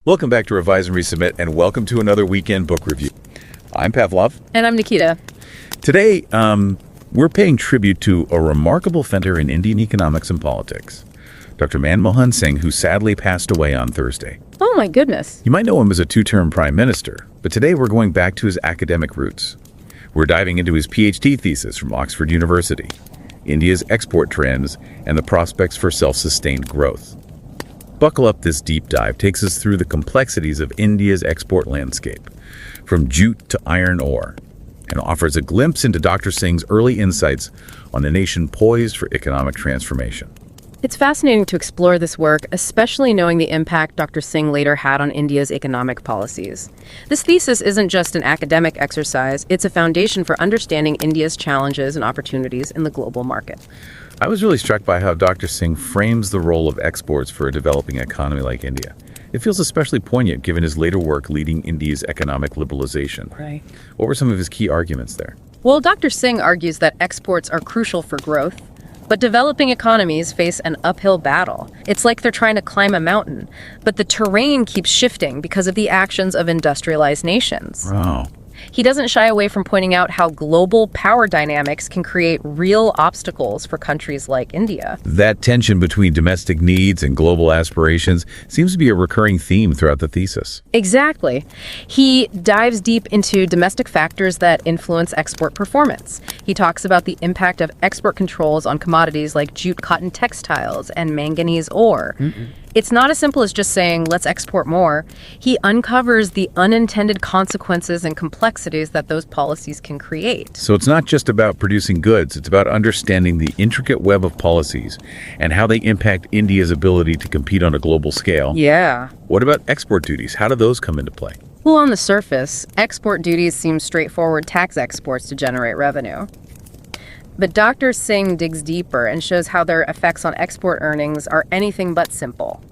Welcome back to Revise and Resubmit, and welcome to another weekend book review. I'm Pavlov. And I'm Nikita. Today, we're paying tribute to a remarkable figure in Indian economics and politics, Dr. Manmohan Singh, who sadly passed away on Thursday. Oh my goodness. You might know him as a two-term prime minister, but today we're going back to his academic roots. We're diving into his PhD thesis from Oxford University, India's export trends, and the prospects for self-sustained growth. Buckle up, this deep dive takes us through the complexities of India's export landscape, from jute to iron ore, and offers a glimpse into Dr. Singh's early insights on a nation poised for economic transformation. It's fascinating to explore this work, especially knowing the impact Dr. Singh later had on India's economic policies. This thesis isn't just an academic exercise, it's a foundation for understanding India's challenges and opportunities in the global market. I was really struck by how Dr. Singh frames the role of exports for a developing economy like India. It feels especially poignant given his later work leading India's economic liberalization. Right. What were some of his key arguments there? Well, Dr. Singh argues that exports are crucial for growth, but developing economies face an uphill battle. It's like they're trying to climb a mountain, but the terrain keeps shifting because of the actions of industrialized nations. Wow. He doesn't shy away from pointing out how global power dynamics can create real obstacles for countries like India. That tension between domestic needs and global aspirations seems to be a recurring theme throughout the thesis. Exactly. He dives deep into domestic factors that influence export performance. He talks about the impact of export controls on commodities like jute, cotton textiles, and manganese ore. It's not as simple as just saying, let's export more. He uncovers the unintended consequences and complexities that those policies can create. So it's not just about producing goods, it's about understanding the intricate web of policies and how they impact India's ability to compete on a global scale. Yeah. What about export duties? How do those come into play? Well, on the surface, export duties seem straightforward tax exports to generate revenue. But Dr. Singh digs deeper and shows how their effects on export earnings are anything but simple.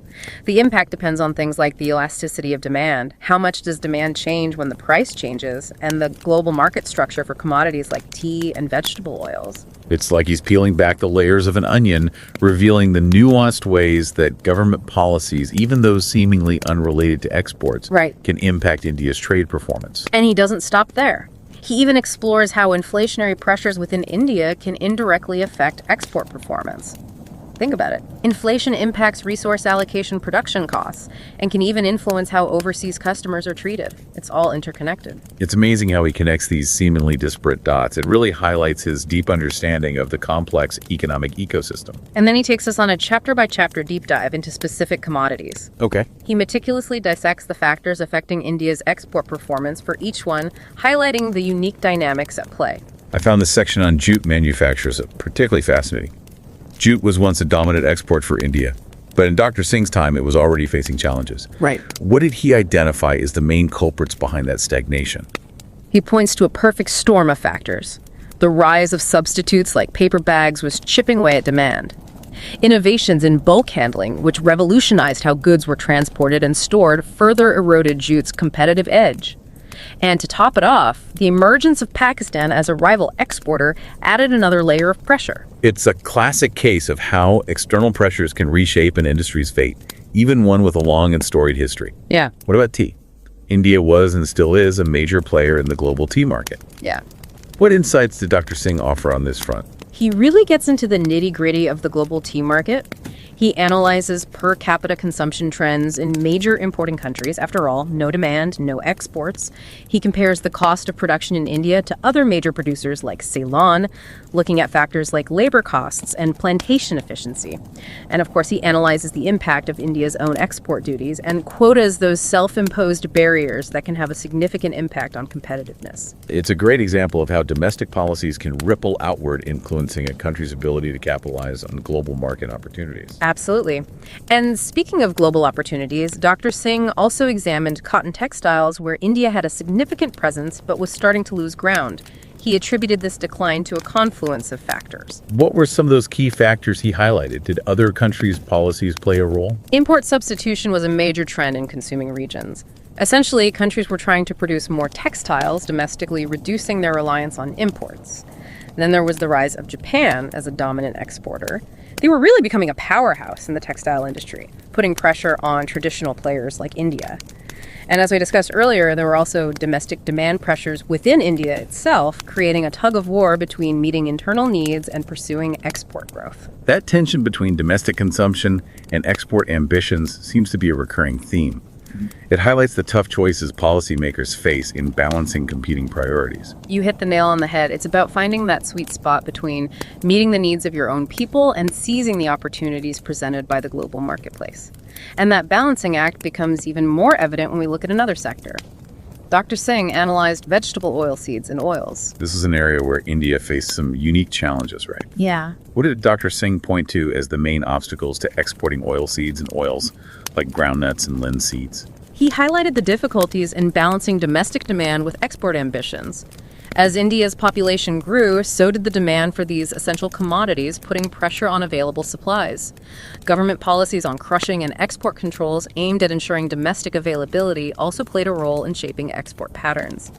The impact depends on things like the elasticity of demand. How much does demand change when the price changes? And the global market structure for commodities like tea and vegetable oils. It's like he's peeling back the layers of an onion, revealing the nuanced ways that government policies, even those seemingly unrelated to exports, can impact India's trade performance. And he doesn't stop there. He even explores how inflationary pressures within India can indirectly affect export performance. Think about it. Inflation impacts resource allocation production costs and can even influence how overseas customers are treated. It's all interconnected. It's amazing how he connects these seemingly disparate dots. It really highlights his deep understanding of the complex economic ecosystem. And then he takes us on a chapter-by-chapter deep dive into specific commodities. Okay. He meticulously dissects the factors affecting India's export performance for each one, highlighting the unique dynamics at play. I found this section on jute manufacturers particularly fascinating. Jute was once a dominant export for India, but in Dr. Singh's time, it was already facing challenges. Right. What did he identify as the main culprits behind that stagnation? He points to a perfect storm of factors. The rise of substitutes like paper bags was chipping away at demand. Innovations in bulk handling, which revolutionized how goods were transported and stored, further eroded jute's competitive edge. And to top it off, the emergence of Pakistan as a rival exporter added another layer of pressure. It's a classic case of how external pressures can reshape an industry's fate, even one with a long and storied history. Yeah. What about tea? India was and still is a major player in the global tea market. Yeah. What insights did Dr. Singh offer on this front? He really gets into the nitty-gritty of the global tea market. He analyzes per capita consumption trends in major importing countries. After all, no demand, no exports. He compares the cost of production in India to other major producers like Ceylon, looking at factors like labor costs and plantation efficiency. And of course, he analyzes the impact of India's own export duties and quotas those self-imposed barriers that can have a significant impact on competitiveness. It's a great example of how domestic policies can ripple outward, influencing a country's ability to capitalize on global market opportunities. Absolutely. And speaking of global opportunities, Dr. Singh also examined cotton textiles where India had a significant presence but was starting to lose ground. He attributed this decline to a confluence of factors. What were some of those key factors he highlighted? Did other countries' policies play a role? Import substitution was a major trend in consuming regions. Essentially, countries were trying to produce more textiles domestically, reducing their reliance on imports. Then there was the rise of Japan as a dominant exporter. They were really becoming a powerhouse in the textile industry, putting pressure on traditional players like India. And as we discussed earlier, there were also domestic demand pressures within India itself, creating a tug of war between meeting internal needs and pursuing export growth. That tension between domestic consumption and export ambitions seems to be a recurring theme. It highlights the tough choices policymakers face in balancing competing priorities. You hit the nail on the head. It's about finding that sweet spot between meeting the needs of your own people and seizing the opportunities presented by the global marketplace. And that balancing act becomes even more evident when we look at another sector. Dr. Singh analyzed vegetable oil seeds and oils. This is an area where India faced some unique challenges, right? Yeah. What did Dr. Singh point to as the main obstacles to exporting oil seeds and oils, like groundnuts and linseeds? He highlighted the difficulties in balancing domestic demand with export ambitions. As India's population grew, so did the demand for these essential commodities, putting pressure on available supplies. Government policies on crushing and export controls aimed at ensuring domestic availability also played a role in shaping export patterns.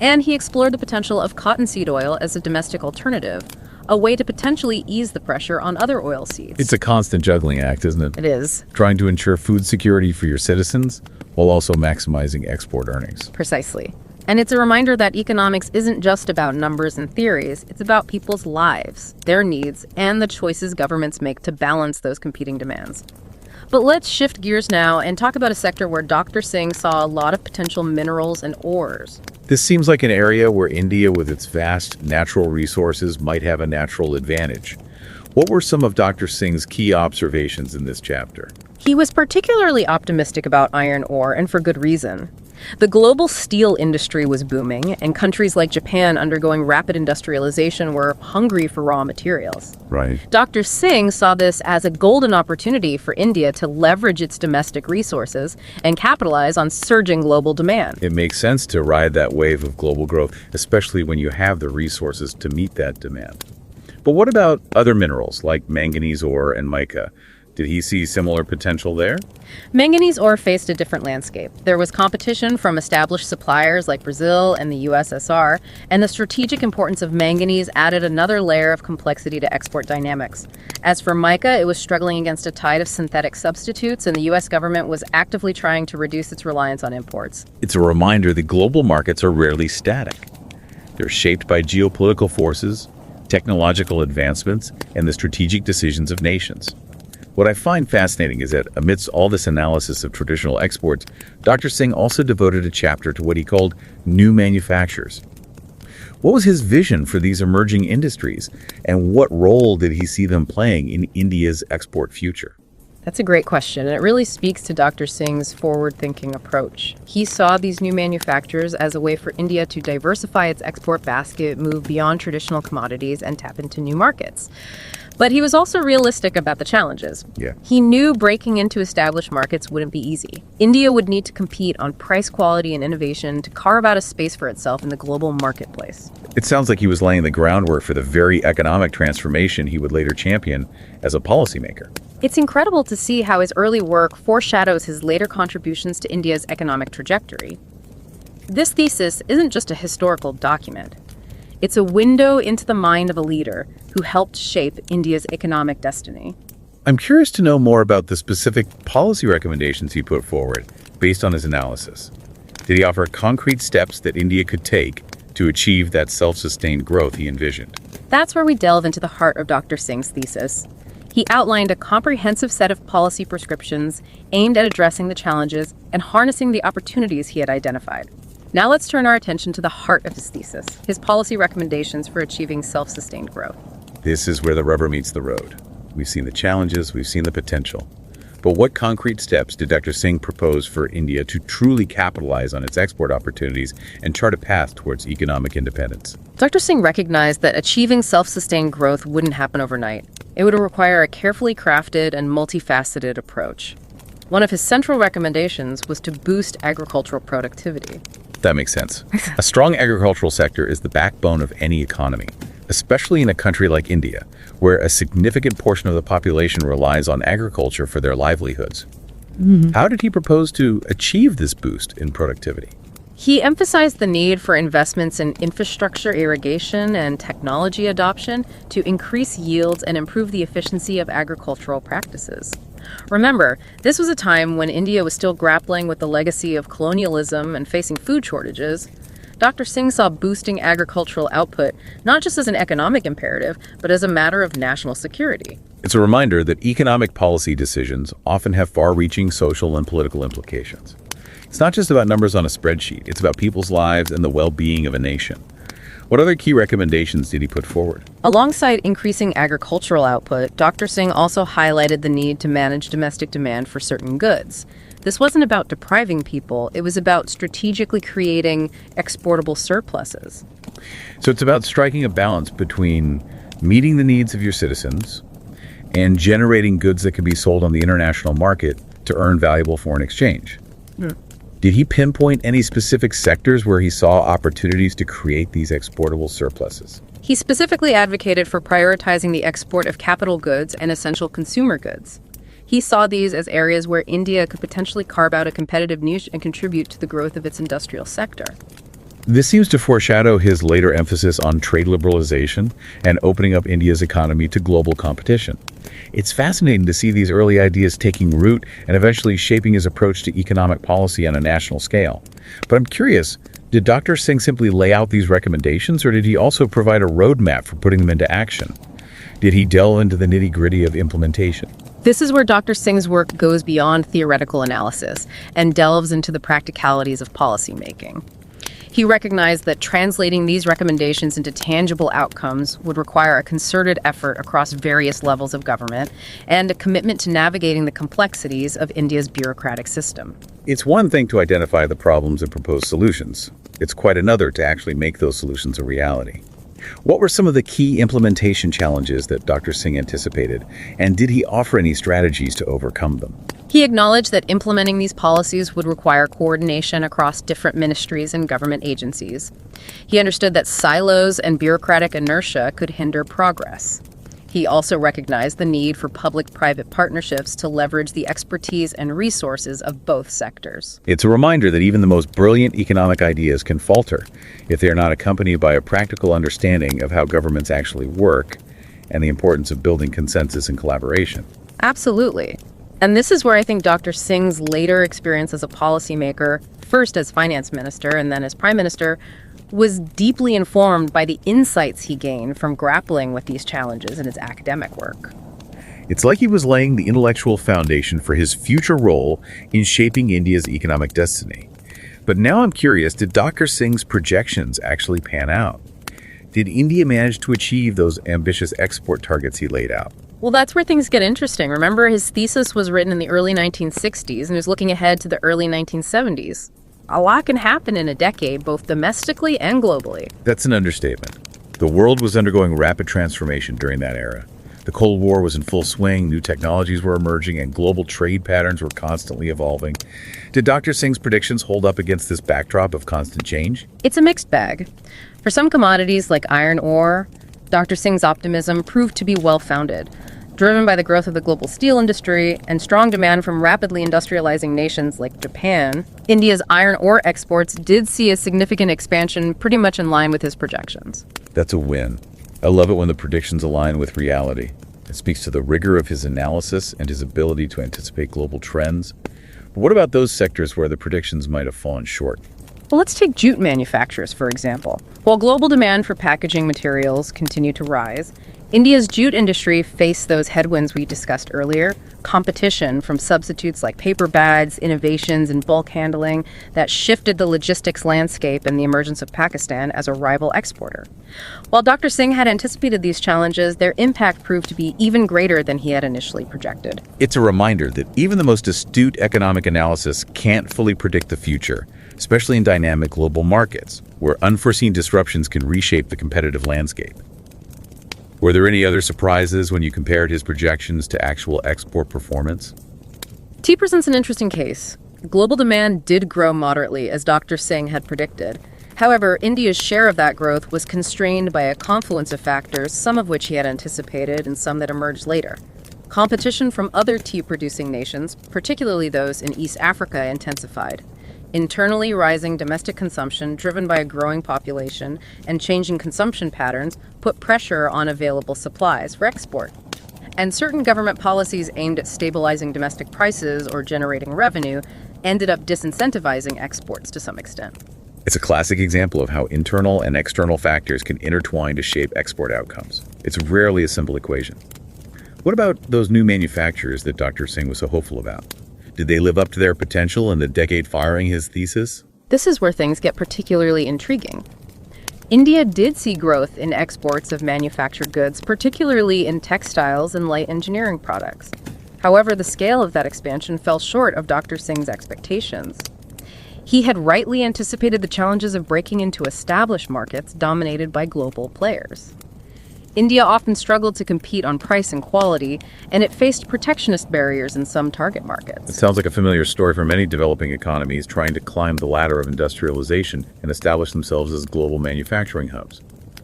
And he explored the potential of cottonseed oil as a domestic alternative, a way to potentially ease the pressure on other oil seeds. It's a constant juggling act, isn't it? It is. Trying to ensure food security for your citizens while also maximizing export earnings. Precisely. And it's a reminder that economics isn't just about numbers and theories. It's about people's lives, their needs, and the choices governments make to balance those competing demands. But let's shift gears now and talk about a sector where Dr. Singh saw a lot of potential minerals and ores. This seems like an area where India, with its vast natural resources, might have a natural advantage. What were some of Dr. Singh's key observations in this chapter? He was particularly optimistic about iron ore, and for good reason. The global steel industry was booming, and countries like Japan undergoing rapid industrialization were hungry for raw materials. Right. Dr. Singh saw this as a golden opportunity for India to leverage its domestic resources and capitalize on surging global demand. It makes sense to ride that wave of global growth, especially when you have the resources to meet that demand. But what about other minerals like manganese ore and mica? Did he see similar potential there? Manganese ore faced a different landscape. There was competition from established suppliers like Brazil and the USSR, and the strategic importance of manganese added another layer of complexity to export dynamics. As for mica, it was struggling against a tide of synthetic substitutes, and the U.S. government was actively trying to reduce its reliance on imports. It's a reminder that global markets are rarely static. They're shaped by geopolitical forces, technological advancements, and the strategic decisions of nations. What I find fascinating is that amidst all this analysis of traditional exports, Dr. Singh also devoted a chapter to what he called new manufactures. What was his vision for these emerging industries, and what role did he see them playing in India's export future? That's a great question, and it really speaks to Dr. Singh's forward-thinking approach. He saw these new manufacturers as a way for India to diversify its export basket, move beyond traditional commodities, and tap into new markets. But he was also realistic about the challenges. Yeah. He knew breaking into established markets wouldn't be easy. India would need to compete on price, quality, and innovation to carve out a space for itself in the global marketplace. It sounds like he was laying the groundwork for the very economic transformation he would later champion as a policymaker. It's incredible to see how his early work foreshadows his later contributions to India's economic trajectory. This thesis isn't just a historical document. It's a window into the mind of a leader who helped shape India's economic destiny. I'm curious to know more about the specific policy recommendations he put forward based on his analysis. Did he offer concrete steps that India could take to achieve that self-sustained growth he envisioned? That's where we delve into the heart of Dr. Singh's thesis. He outlined a comprehensive set of policy prescriptions aimed at addressing the challenges and harnessing the opportunities he had identified. Now let's turn our attention to the heart of his thesis, his policy recommendations for achieving self-sustained growth. This is where the rubber meets the road. We've seen the challenges, we've seen the potential. But what concrete steps did Dr. Singh propose for India to truly capitalize on its export opportunities and chart a path towards economic independence? Dr. Singh recognized that achieving self-sustained growth wouldn't happen overnight. It would require a carefully crafted and multifaceted approach. One of his central recommendations was to boost agricultural productivity. That makes sense. A strong agricultural sector is the backbone of any economy, especially in a country like India, where a significant portion of the population relies on agriculture for their livelihoods. How did he propose to achieve this boost in productivity? He emphasized the need for investments in infrastructure, irrigation, and technology adoption to increase yields and improve the efficiency of agricultural practices. Remember, this was a time when India was still grappling with the legacy of colonialism and facing food shortages. Dr. Singh saw boosting agricultural output not just as an economic imperative, but as a matter of national security. It's a reminder that economic policy decisions often have far-reaching social and political implications. It's not just about numbers on a spreadsheet, it's about people's lives and the well-being of a nation. What other key recommendations did he put forward? Alongside increasing agricultural output, Dr. Singh also highlighted the need to manage domestic demand for certain goods. This wasn't about depriving people, it was about strategically creating exportable surpluses. So it's about striking a balance between meeting the needs of your citizens and generating goods that can be sold on the international market to earn valuable foreign exchange. Yeah. Did he pinpoint any specific sectors where he saw opportunities to create these exportable surpluses? He specifically advocated for prioritizing the export of capital goods and essential consumer goods. He saw these as areas where India could potentially carve out a competitive niche and contribute to the growth of its industrial sector. This seems to foreshadow his later emphasis on trade liberalization and opening up India's economy to global competition. It's fascinating to see these early ideas taking root and eventually shaping his approach to economic policy on a national scale. But I'm curious, did Dr. Singh simply lay out these recommendations, or did he also provide a roadmap for putting them into action? Did he delve into the nitty-gritty of implementation? This is where Dr. Singh's work goes beyond theoretical analysis and delves into the practicalities of policymaking. He recognized that translating these recommendations into tangible outcomes would require a concerted effort across various levels of government and a commitment to navigating the complexities of India's bureaucratic system. It's one thing to identify the problems and propose solutions. It's quite another to actually make those solutions a reality. What were some of the key implementation challenges that Dr. Singh anticipated, and did he offer any strategies to overcome them? He acknowledged that implementing these policies would require coordination across different ministries and government agencies. He understood that silos and bureaucratic inertia could hinder progress. He also recognized the need for public-private partnerships to leverage the expertise and resources of both sectors. It's a reminder that even the most brilliant economic ideas can falter if they are not accompanied by a practical understanding of how governments actually work and the importance of building consensus and collaboration. Absolutely. And this is where I think Dr. Singh's later experience as a policymaker, first as finance minister and then as prime minister, was deeply informed by the insights he gained from grappling with these challenges in his academic work. It's like he was laying the intellectual foundation for his future role in shaping India's economic destiny. But now I'm curious, did Dr. Singh's projections actually pan out? Did India manage to achieve those ambitious export targets he laid out? Well, that's where things get interesting. Remember, his thesis was written in the early 1960s and he was looking ahead to the early 1970s. A lot can happen in a decade, both domestically and globally. That's an understatement. The world was undergoing rapid transformation during that era. The Cold War was in full swing, new technologies were emerging, and global trade patterns were constantly evolving. Did Dr. Singh's predictions hold up against this backdrop of constant change? It's a mixed bag. For some commodities like iron ore, Dr. Singh's optimism proved to be well-founded. Driven by the growth of the global steel industry and strong demand from rapidly industrializing nations like Japan, India's iron ore exports did see a significant expansion pretty much in line with his projections. That's a win. I love it when the predictions align with reality. It speaks to the rigor of his analysis and his ability to anticipate global trends. But what about those sectors where the predictions might have fallen short? Well, let's take jute manufacturers, for example. While global demand for packaging materials continued to rise, India's jute industry faced those headwinds we discussed earlier, competition from substitutes like paper bags, innovations in bulk handling that shifted the logistics landscape, and the emergence of Pakistan as a rival exporter. While Dr. Singh had anticipated these challenges, their impact proved to be even greater than he had initially projected. It's a reminder that even the most astute economic analysis can't fully predict the future, especially in dynamic global markets, where unforeseen disruptions can reshape the competitive landscape. Were there any other surprises when you compared his projections to actual export performance? Tea presents an interesting case. Global demand did grow moderately, as Dr. Singh had predicted. However, India's share of that growth was constrained by a confluence of factors, some of which he had anticipated and some that emerged later. Competition from other tea-producing nations, particularly those in East Africa, intensified. Internally rising domestic consumption, driven by a growing population and changing consumption patterns, put pressure on available supplies for export. And certain government policies aimed at stabilizing domestic prices or generating revenue ended up disincentivizing exports to some extent. It's a classic example of how internal and external factors can intertwine to shape export outcomes. It's rarely a simple equation. What about those new manufacturers that Dr. Singh was so hopeful about? Did they live up to their potential in the decade following his thesis? This is where things get particularly intriguing. India did see growth in exports of manufactured goods, particularly in textiles and light engineering products. However, the scale of that expansion fell short of Dr. Singh's expectations. He had rightly anticipated the challenges of breaking into established markets dominated by global players. India often struggled to compete on price and quality, and it faced protectionist barriers in some target markets. It sounds like a familiar story for many developing economies trying to climb the ladder of industrialization and establish themselves as global manufacturing hubs.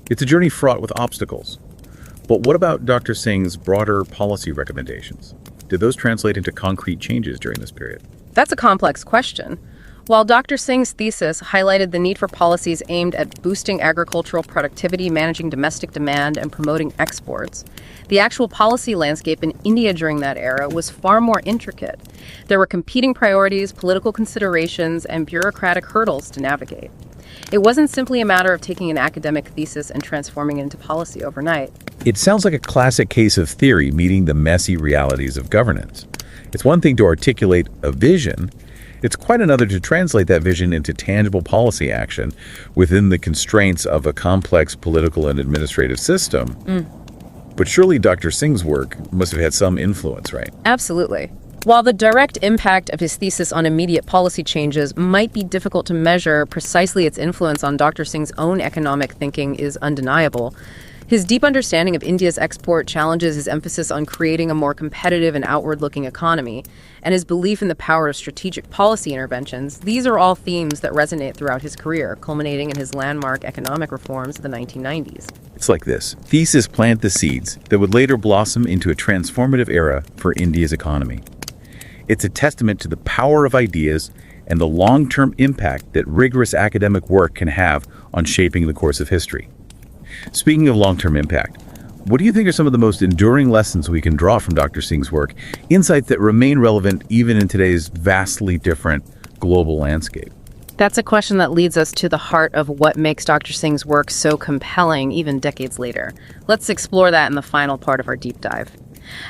It's a journey fraught with obstacles. But what about Dr. Singh's broader policy recommendations? Did those translate into concrete changes during this period? That's a complex question. While Dr. Singh's thesis highlighted the need for policies aimed at boosting agricultural productivity, managing domestic demand, and promoting exports, the actual policy landscape in India during that era was far more intricate. There were competing priorities, political considerations, and bureaucratic hurdles to navigate. It wasn't simply a matter of taking an academic thesis and transforming it into policy overnight. It sounds like a classic case of theory meeting the messy realities of governance. It's one thing to articulate a vision. It's quite another to translate that vision into tangible policy action within the constraints of a complex political and administrative system. But surely Dr. Singh's work must have had some influence, right? Absolutely. While the direct impact of his thesis on immediate policy changes might be difficult to measure, precisely its influence on Dr. Singh's own economic thinking is undeniable. His deep understanding of India's export challenges, his emphasis on creating a more competitive and outward-looking economy, and his belief in the power of strategic policy interventions, these are all themes that resonate throughout his career, culminating in his landmark economic reforms of the 1990s. It's like this. Thesis plant the seeds that would later blossom into a transformative era for India's economy. It's a testament to the power of ideas and the long-term impact that rigorous academic work can have on shaping the course of history. Speaking of long-term impact, what do you think are some of the most enduring lessons we can draw from Dr. Singh's work, insights that remain relevant even in today's vastly different global landscape? That's a question that leads us to the heart of what makes Dr. Singh's work so compelling even decades later. Let's explore that in the final part of our deep dive.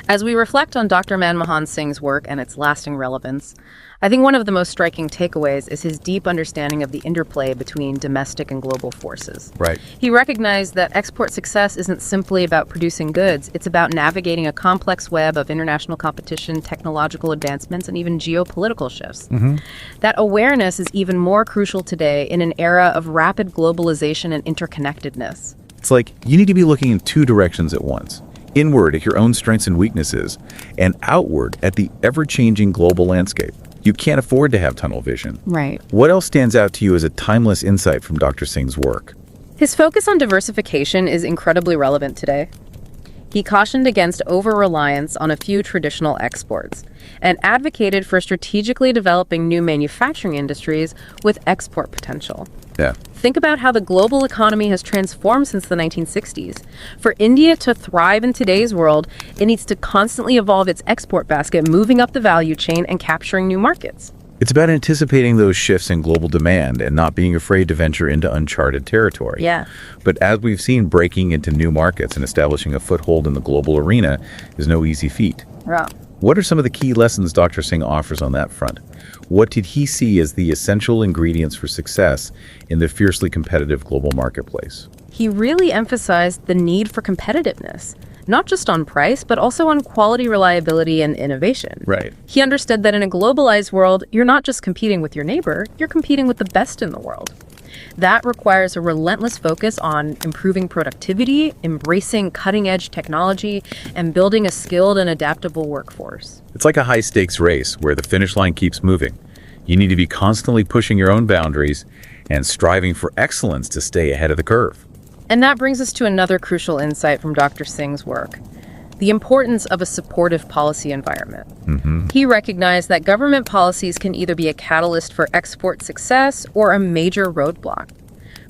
As we reflect on Dr. Manmohan Singh's work and its lasting relevance, I think one of the most striking takeaways is his deep understanding of the interplay between domestic and global forces. Right. He recognized that export success isn't simply about producing goods, it's about navigating a complex web of international competition, technological advancements, and even geopolitical shifts. That awareness is even more crucial today in an era of rapid globalization and interconnectedness. It's like you need to be looking in two directions at once. Inward at your own strengths and weaknesses, and outward at the ever-changing global landscape. You can't afford to have tunnel vision. Right. What else stands out to you as a timeless insight from Dr. Singh's work? His focus on diversification is incredibly relevant today. He cautioned against over-reliance on a few traditional exports and advocated for strategically developing new manufacturing industries with export potential. Yeah. Think about how the global economy has transformed since the 1960s. For India to thrive in today's world, it needs to constantly evolve its export basket, moving up the value chain and capturing new markets. It's about anticipating those shifts in global demand and not being afraid to venture into uncharted territory. Yeah. But as we've seen, breaking into new markets and establishing a foothold in the global arena is no easy feat. Yeah. What are some of the key lessons Dr. Singh offers on that front? What did he see as the essential ingredients for success in the fiercely competitive global marketplace? He really emphasized the need for competitiveness, not just on price, but also on quality, reliability, and innovation. Right. He understood that in a globalized world, you're not just competing with your neighbor, you're competing with the best in the world. That requires a relentless focus on improving productivity, embracing cutting-edge technology, and building a skilled and adaptable workforce. It's like a high-stakes race where the finish line keeps moving. You need to be constantly pushing your own boundaries and striving for excellence to stay ahead of the curve. And that brings us to another crucial insight from Dr. Singh's work. the importance of a supportive policy environment. He recognized that government policies can either be a catalyst for export success or a major roadblock.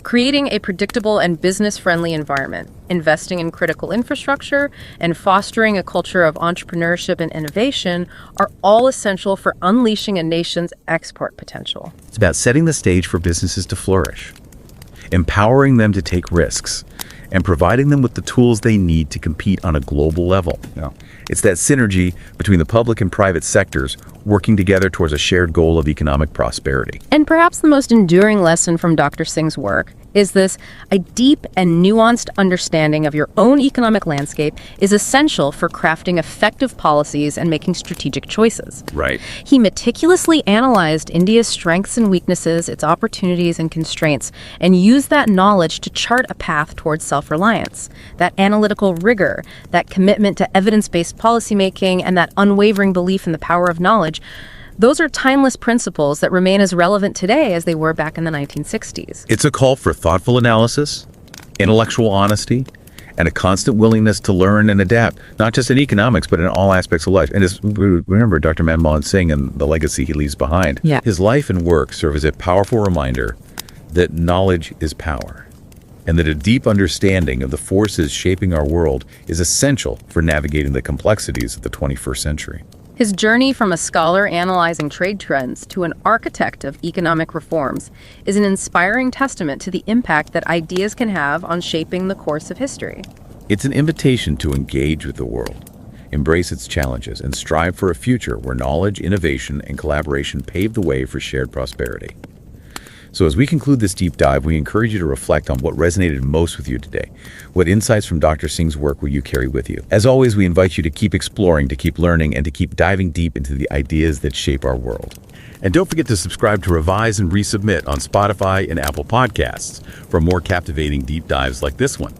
Creating a predictable and business-friendly environment, investing in critical infrastructure, and fostering a culture of entrepreneurship and innovation are all essential for unleashing a nation's export potential. It's about setting the stage for businesses to flourish, empowering them to take risks, and providing them with the tools they need to compete on a global level. It's that synergy between the public and private sectors working together towards a shared goal of economic prosperity. And perhaps the most enduring lesson from Dr. Singh's work is this: a deep and nuanced understanding of your own economic landscape is essential for crafting effective policies and making strategic choices. Right. He meticulously analyzed India's strengths and weaknesses, its opportunities and constraints, and used that knowledge to chart a path towards self-reliance. That analytical rigor, that commitment to evidence-based policymaking, and that unwavering belief in the power of knowledge, those are timeless principles that remain as relevant today as they were back in the 1960s. It's a call for thoughtful analysis, intellectual honesty, and a constant willingness to learn and adapt, not just in economics, but in all aspects of life. And remember Dr. Manmohan Singh and the legacy he leaves behind. Yeah. His life and work serve as a powerful reminder that knowledge is power, and that a deep understanding of the forces shaping our world is essential for navigating the complexities of the 21st century. His journey from a scholar analyzing trade trends to an architect of economic reforms is an inspiring testament to the impact that ideas can have on shaping the course of history. It's an invitation to engage with the world, embrace its challenges, and strive for a future where knowledge, innovation, and collaboration pave the way for shared prosperity. So as we conclude this deep dive, we encourage you to reflect on what resonated most with you today. What insights from Dr. Singh's work will you carry with you? As always, we invite you to keep exploring, to keep learning, and to keep diving deep into the ideas that shape our world. And don't forget to subscribe to Revise and Resubmit on Spotify and Apple Podcasts for more captivating deep dives like this one.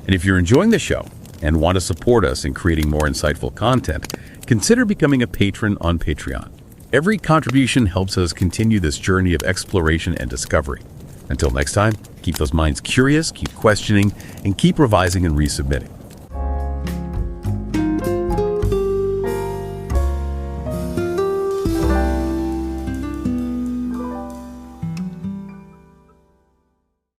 And if you're enjoying the show and want to support us in creating more insightful content, consider becoming a patron on Patreon. Every contribution helps us continue this journey of exploration and discovery. Until next time, keep those minds curious, keep questioning, and keep revising and resubmitting.